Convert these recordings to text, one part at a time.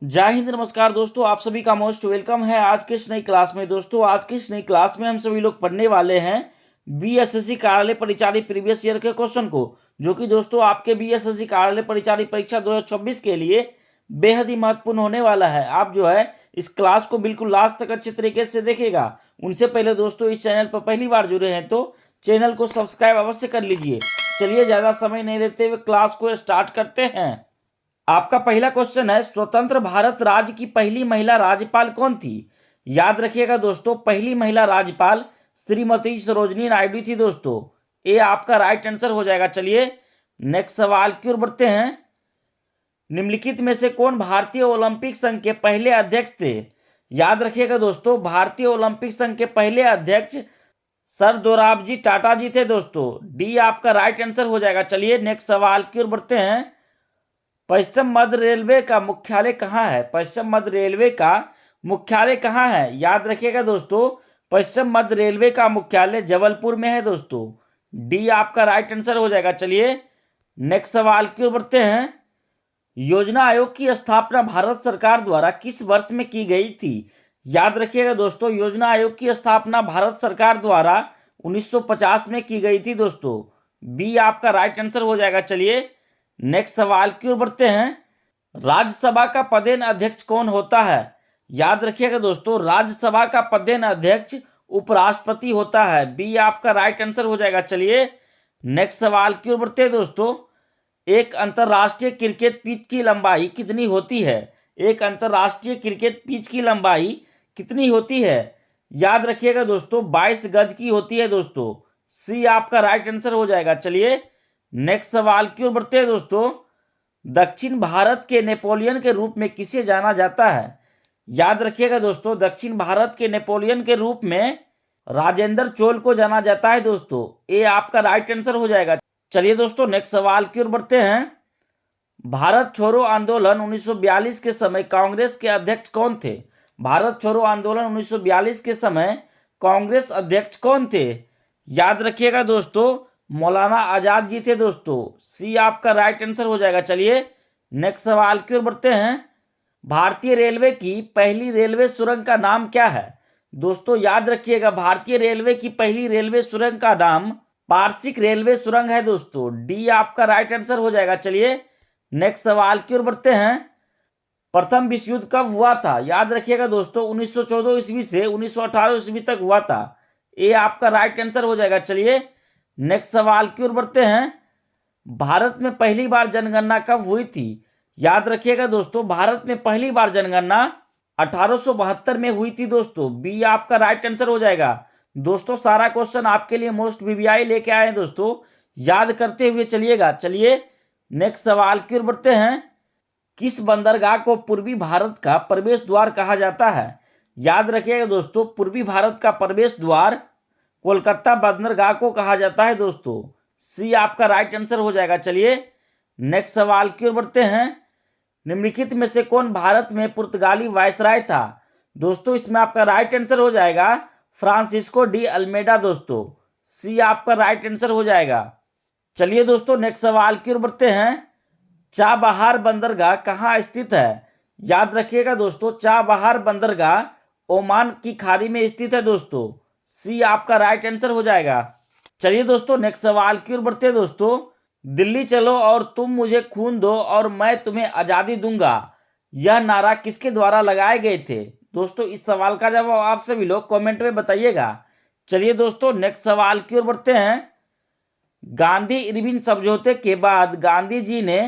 जय हिंद, नमस्कार दोस्तों। आप सभी का मोस्ट वेलकम है आज की इस नई क्लास में। दोस्तों आज की इस नई क्लास में हम सभी लोग पढ़ने वाले हैं बीएसएससी कार्यालय परिचारी प्रीवियस ईयर के क्वेश्चन को, जो कि दोस्तों आपके बीएसएससी कार्यालय परिचारी परीक्षा 2026 के लिए बेहद ही महत्वपूर्ण होने वाला है। आप जो है इस क्लास को बिल्कुल लास्ट तक अच्छे तरीके से देखेगा। उनसे पहले दोस्तों इस चैनल पर पहली बार जुड़े हैं तो चैनल को सब्सक्राइब अवश्य कर लीजिए। चलिए ज्यादा समय नहीं लेते हुए क्लास को स्टार्ट करते हैं। आपका पहला क्वेश्चन है, स्वतंत्र भारत राज्य की पहली महिला राज्यपाल कौन थी? याद रखिएगा दोस्तों, पहली महिला राज्यपाल श्रीमती सरोजनी नायडू थी दोस्तों। ये आपका राइट आंसर हो जाएगा। चलिए नेक्स्ट सवाल की ओर बढ़ते हैं। निम्नलिखित में से कौन भारतीय ओलंपिक संघ के पहले अध्यक्ष थे? याद रखिएगा दोस्तों, भारतीय ओलंपिक संघ के पहले अध्यक्ष सर दोराबजी टाटा जी थे दोस्तों। डी आपका राइट आंसर हो जाएगा। चलिए नेक्स्ट सवाल की ओर बढ़ते हैं। पश्चिम मध्य रेलवे का मुख्यालय कहाँ है? पश्चिम मध्य रेलवे का मुख्यालय कहाँ है? याद रखिएगा दोस्तों, पश्चिम मध्य रेलवे का मुख्यालय जबलपुर में है दोस्तों। डी आपका राइट आंसर हो जाएगा। चलिए नेक्स्ट सवाल की ओर बढ़ते हैं। योजना आयोग की स्थापना भारत सरकार द्वारा किस वर्ष में की गई थी? याद रखिएगा दोस्तों, योजना आयोग की स्थापना भारत सरकार द्वारा 1950 में की गई थी दोस्तों। बी आपका राइट आंसर हो जाएगा। चलिए नेक्स्ट सवाल की ओर बढ़ते हैं। राज्यसभा का पदेन अध्यक्ष कौन होता है? याद रखिएगा दोस्तों, राज्यसभा का पदेन अध्यक्ष उपराष्ट्रपति होता है। बी आपका राइट आंसर हो जाएगा। चलिए नेक्स्ट सवाल की ओर बढ़ते हैं दोस्तों। एक अंतरराष्ट्रीय क्रिकेट पिच की लंबाई कितनी होती है? एक अंतरराष्ट्रीय क्रिकेट पिच की लंबाई कितनी होती है? याद रखिएगा दोस्तों, 22 गज की होती है दोस्तों। सी आपका राइट आंसर हो जाएगा। चलिए नेक्स्ट सवाल की ओर बढ़ते हैं दोस्तों। दक्षिण भारत के नेपोलियन के रूप में किसे जाना जाता है? याद रखिएगा दोस्तों, दक्षिण भारत के नेपोलियन के रूप में राजेंद्र चोल को जाना जाता है दोस्तों। ये आपका राइट आंसर हो जाएगा। चलिए दोस्तों नेक्स्ट सवाल की ओर बढ़ते हैं। भारत छोड़ो आंदोलन 1942 के समय कांग्रेस के अध्यक्ष कौन थे? भारत छोड़ो आंदोलन 1942 के समय कांग्रेस अध्यक्ष कौन थे? याद रखिएगा दोस्तों, मौलाना आजाद जी थे दोस्तों। सी आपका राइट आंसर हो जाएगा। चलिए नेक्स्ट सवाल की ओर बढ़ते हैं। भारतीय रेलवे की पहली रेलवे सुरंग का नाम क्या है? दोस्तों याद रखिएगा, भारतीय रेलवे की पहली रेलवे सुरंग का नाम पारसिक रेलवे सुरंग है दोस्तों। डी आपका राइट आंसर हो जाएगा। चलिए नेक्स्ट सवाल की ओर बढ़ते हैं। प्रथम विश्व युद्ध कब हुआ था? याद रखिएगा दोस्तों, 1914 ईस्वी से 1918 ईस्वी तक हुआ था। ये आपका राइट आंसर हो जाएगा। चलिए नेक्स्ट सवाल की ओर बढ़ते हैं। भारत में पहली बार जनगणना कब हुई थी? याद रखिएगा दोस्तों, भारत में पहली बार जनगणना 1872 में हुई थी दोस्तों। बी आपका राइट आंसर हो जाएगा। दोस्तों सारा क्वेश्चन आपके लिए मोस्ट बीबीआई लेके आए हैं दोस्तों, याद करते हुए चलिएगा। चलिए नेक्स्ट सवाल की ओर बढ़ते हैं। किस बंदरगाह को पूर्वी भारत का प्रवेश द्वार कहा जाता है? याद रखिएगा दोस्तों, पूर्वी भारत का प्रवेश द्वार कोलकाता बंदरगाह को कहा जाता है दोस्तों। सी आपका राइट आंसर हो जाएगा। चलिए नेक्स्ट सवाल की ओर बढ़ते हैं। निम्नलिखित में से कौन भारत में पुर्तगाली वायसराय था? दोस्तों इसमें आपका राइट आंसर हो जाएगा फ्रांसिस्को डी अल्मेडा दोस्तों। सी आपका राइट आंसर हो जाएगा। चलिए दोस्तों नेक्स्ट सवाल की ओर बढ़ते हैं। चाबहार बंदरगाह कहाँ स्थित है? याद रखिएगा दोस्तों, चाबहार बंदरगाह ओमान की खाड़ी में स्थित है दोस्तों। सी आपका राइट आंसर हो जाएगा। चलिए दोस्तों नेक्स्ट सवाल की ओर बढ़ते हैं दोस्तों। दिल्ली चलो और तुम मुझे खून दो और मैं तुम्हें आजादी दूंगा, यह नारा किसके द्वारा लगाए गए थे? दोस्तों इस सवाल का जवाब आप सभी लोग कमेंट में बताइएगा। चलिए दोस्तों नेक्स्ट सवाल की ओर बढ़ते हैं। गांधी इरविन समझौते के बाद गांधी जी ने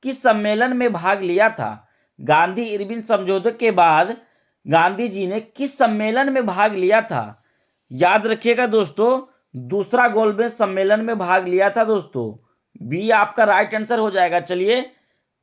किस सम्मेलन में भाग लिया था? गांधी इरविन समझौते के बाद गांधी जी ने किस सम्मेलन में भाग लिया था? याद रखिएगा दोस्तों, दूसरा गोलमेज सम्मेलन में भाग लिया था दोस्तों। बी आपका राइट आंसर हो जाएगा। चलिए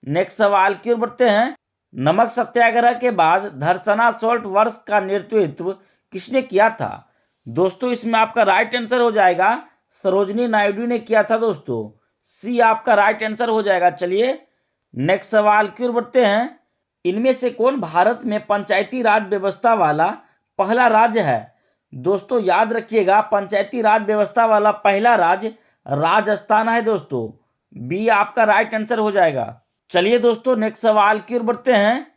नेक्स्ट सवाल की ओर बढ़ते हैं। नमक सत्याग्रह के बाद धरसना सॉल्ट वर्क्स का नेतृत्व किसने किया था? दोस्तों इसमें आपका राइट आंसर हो जाएगा सरोजनी नायडू ने किया था दोस्तों। सी आपका राइट आंसर हो जाएगा। चलिए नेक्स्ट सवाल की ओर बढ़ते हैं। इनमें से कौन भारत में पंचायती राज व्यवस्था वाला पहला राज्य है? दोस्तों याद रखिएगा, पंचायती राज व्यवस्था वाला पहला राज्य राजस्थान है दोस्तों। बी आपका राइट आंसर हो जाएगा। चलिए दोस्तों नेक्स्ट सवाल की ओर बढ़ते हैं।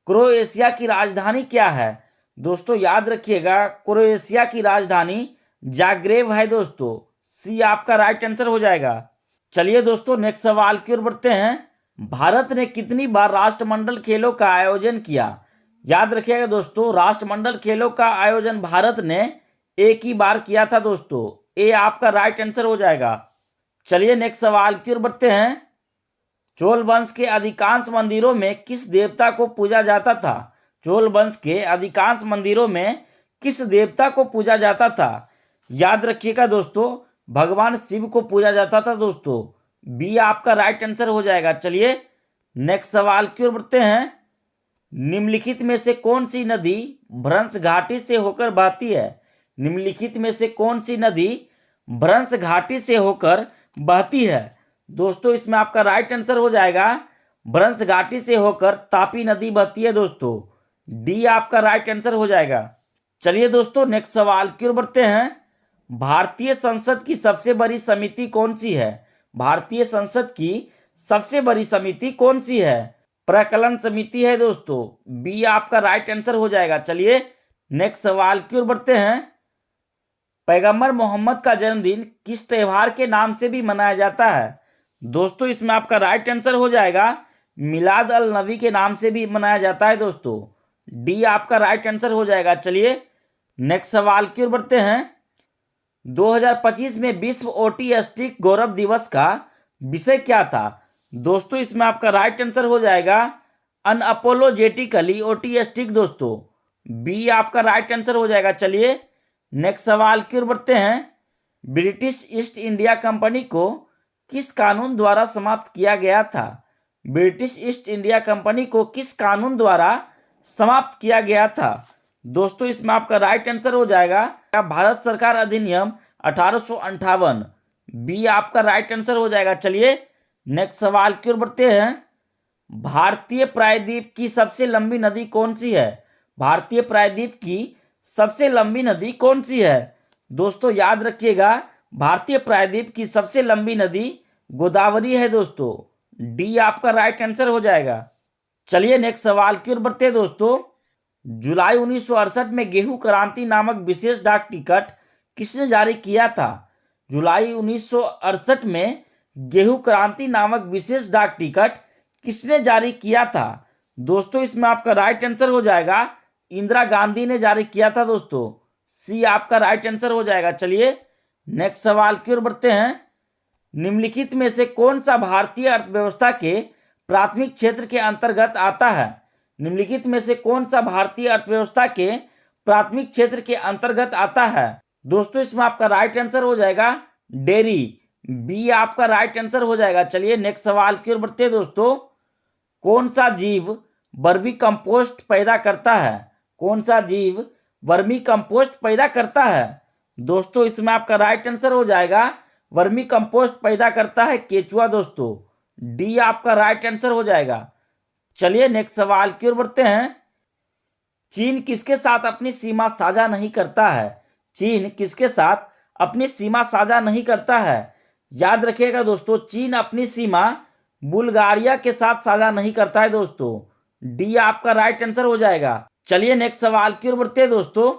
क्रोएशिया की राजधानी क्या है? दोस्तों याद रखिएगा, क्रोएशिया की राजधानी जाग्रेब है दोस्तों। सी आपका राइट आंसर हो जाएगा। चलिए दोस्तों नेक्स्ट सवाल की ओर बढ़ते हैं। भारत ने कितनी बार राष्ट्रमंडल खेलों का आयोजन किया? याद रखिएगा दोस्तों, राष्ट्रमंडल खेलों का आयोजन भारत ने एक ही बार किया था दोस्तों। ए आपका राइट आंसर हो जाएगा। चलिए नेक्स्ट सवाल की ओर बढ़ते हैं। चोल वंश के अधिकांश मंदिरों में किस देवता को पूजा जाता था? चोल वंश के अधिकांश मंदिरों में किस देवता को पूजा जाता था? याद रखिएगा दोस्तों, भगवान शिव को पूजा जाता था दोस्तों। बी आपका राइट आंसर हो जाएगा। चलिए नेक्स्ट सवाल की ओर बढ़ते हैं। निम्नलिखित में से कौन सी नदी भ्रंश घाटी से होकर बहती है? निम्नलिखित में से कौन सी नदी भ्रंश घाटी से होकर बहती है? दोस्तों इसमें आपका राइट आंसर हो जाएगा, भ्रंश घाटी से होकर तापी नदी बहती है दोस्तों। डी आपका राइट आंसर हो जाएगा। चलिए दोस्तों नेक्स्ट सवाल की ओर बढ़ते हैं। भारतीय संसद की सबसे बड़ी समिति कौन सी है? भारतीय संसद की सबसे बड़ी समिति कौन सी है? प्रकलन समिति है दोस्तों। बी आपका राइट आंसर हो जाएगा। चलिए नेक्स्ट सवाल की ओर बढ़ते हैं। पैगंबर मोहम्मद का जन्मदिन किस त्योहार के नाम से भी मनाया जाता है? दोस्तों इसमें आपका राइट आंसर हो जाएगा, मिलाद अल नबी के नाम से भी मनाया जाता है दोस्तों। डी आपका राइट आंसर हो जाएगा। चलिए नेक्स्ट सवाल की ओर बढ़ते हैं। 2025 में विश्व ओटीस्टिक गौरव दिवस का विषय क्या था? दोस्तों इसमें आपका राइट आंसर हो जाएगा, अनअपोलोजेटिकली ओटीस्टिक दोस्तों। बी आपका राइट आंसर हो जाएगा। चलिए नेक्स्ट सवाल की ओर बढ़ते हैं। ब्रिटिश ईस्ट इंडिया कंपनी को किस कानून द्वारा समाप्त किया गया था? ब्रिटिश ईस्ट इंडिया कंपनी को किस कानून द्वारा समाप्त किया गया था? दोस्तों इसमें आपका राइट आंसर हो जाएगा, भारत सरकार अधिनियम 1858। बी आपका राइट आंसर हो जाएगा। चलिए नेक्स्ट सवाल की ओर बढ़ते हैं। भारतीय प्रायद्वीप की सबसे लंबी नदी कौन सी है? भारतीय प्रायद्वीप की सबसे लंबी नदी कौन सी है? दोस्तों याद रखिएगा, भारतीय प्रायद्वीप की सबसे लंबी नदी गोदावरी है दोस्तों। डी आपका राइट आंसर हो जाएगा। चलिए नेक्स्ट सवाल की ओर बढ़ते हैं दोस्तों। जुलाई 1968 में गेहूं क्रांति नामक विशेष डाक टिकट किसने जारी किया था? जुलाई 1968 में गेहूं क्रांति नामक विशेष डाक टिकट किसने जारी किया था? दोस्तों इसमें आपका राइट आंसर हो जाएगा, इंदिरा गांधी ने जारी किया था दोस्तों। सी आपका राइट आंसर हो जाएगा। चलिए नेक्स्ट सवाल की ओर बढ़ते हैं। निम्नलिखित में से कौन सा भारतीय अर्थव्यवस्था के प्राथमिक क्षेत्र के अंतर्गत आता है? निम्नलिखित में से कौन सा भारतीय अर्थव्यवस्था के प्राथमिक क्षेत्र के अंतर्गत आता है? दोस्तों इसमें आपका राइट आंसर हो जाएगा, डेयरी। बी आपका राइट आंसर हो जाएगा। चलिए नेक्स्ट सवाल की ओर बढ़ते हैं दोस्तों। कौन सा जीव वर्मी कंपोस्ट पैदा करता है? कौन सा जीव वर्मी कंपोस्ट पैदा करता है? दोस्तों इसमें आपका राइट आंसर हो जाएगा, वर्मी कंपोस्ट पैदा करता है केचुआ दोस्तों। डी आपका राइट आंसर हो जाएगा। चलिए नेक्स्ट सवाल की ओर बढ़ते हैं। चीन किसके साथ अपनी सीमा साझा नहीं करता है? चीन किसके साथ अपनी सीमा साझा नहीं करता है? याद रखिएगा दोस्तों, चीन अपनी सीमा बुल्गारिया के साथ साझा नहीं करता है दोस्तों। डी आपका राइट आंसर हो जाएगा। चलिए नेक्स्ट सवाल की ओर बढ़ते हैं दोस्तों।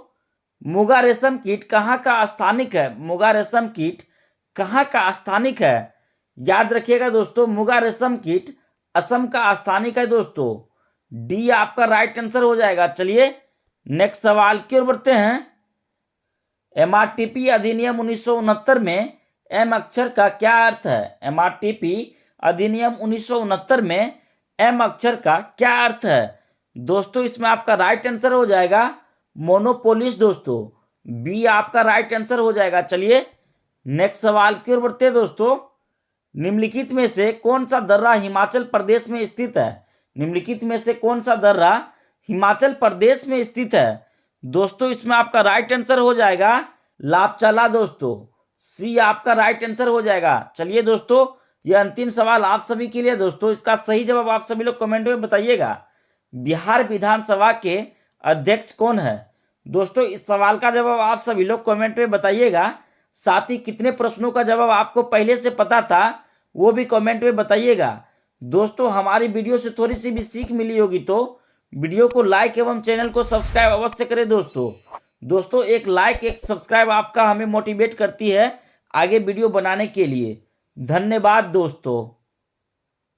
मुगा रेशम कीट कहाँ का स्थानिक है? मुगा रेशम कीट कहाँ का स्थानिक है? याद रखिएगा दोस्तों, मुगा रेशम कीट असम का स्थानिक है दोस्तों। डी आपका राइट आंसर हो जाएगा। चलिए नेक्स्ट सवाल की ओर बढ़ते हैं। एमआरटीपी अधिनियम 1969 में एम अक्षर का क्या अर्थ है? एमआरटीपी अधिनियम 1969 में एम अक्षर का क्या अर्थ है? दोस्तों इसमें आपका राइट आंसर हो जाएगा, मोनोपोलिस दोस्तों। बी आपका राइट आंसर हो जाएगा। चलिए नेक्स्ट सवाल की ओर बढ़ते हैं दोस्तों। निम्नलिखित में से कौन सा दर्रा हिमाचल प्रदेश में स्थित है? निम्नलिखित में से कौन सा दर्रा हिमाचल प्रदेश में स्थित है? दोस्तों इसमें आपका राइट आंसर हो जाएगा, लापचाला दोस्तों। सी आपका राइट आंसर हो जाएगा। चलिए दोस्तों यह अंतिम सवाल आप सभी के लिए दोस्तों, इसका सही जवाब आप सभी लोग कमेंट में बताइएगा। बिहार विधानसभा के अध्यक्ष कौन है? दोस्तों इस सवाल का जवाब आप सभी लोग कमेंट में बताइएगा। साथ ही कितने प्रश्नों का जवाब आपको पहले से पता था वो भी कमेंट में बताइएगा। दोस्तों हमारी वीडियो से थोड़ी सी भी सीख मिली होगी तो वीडियो को लाइक एवं चैनल को सब्सक्राइब अवश्य करें दोस्तों एक लाइक एक सब्सक्राइब आपका हमें मोटिवेट करती है आगे वीडियो बनाने के लिए। धन्यवाद दोस्तों।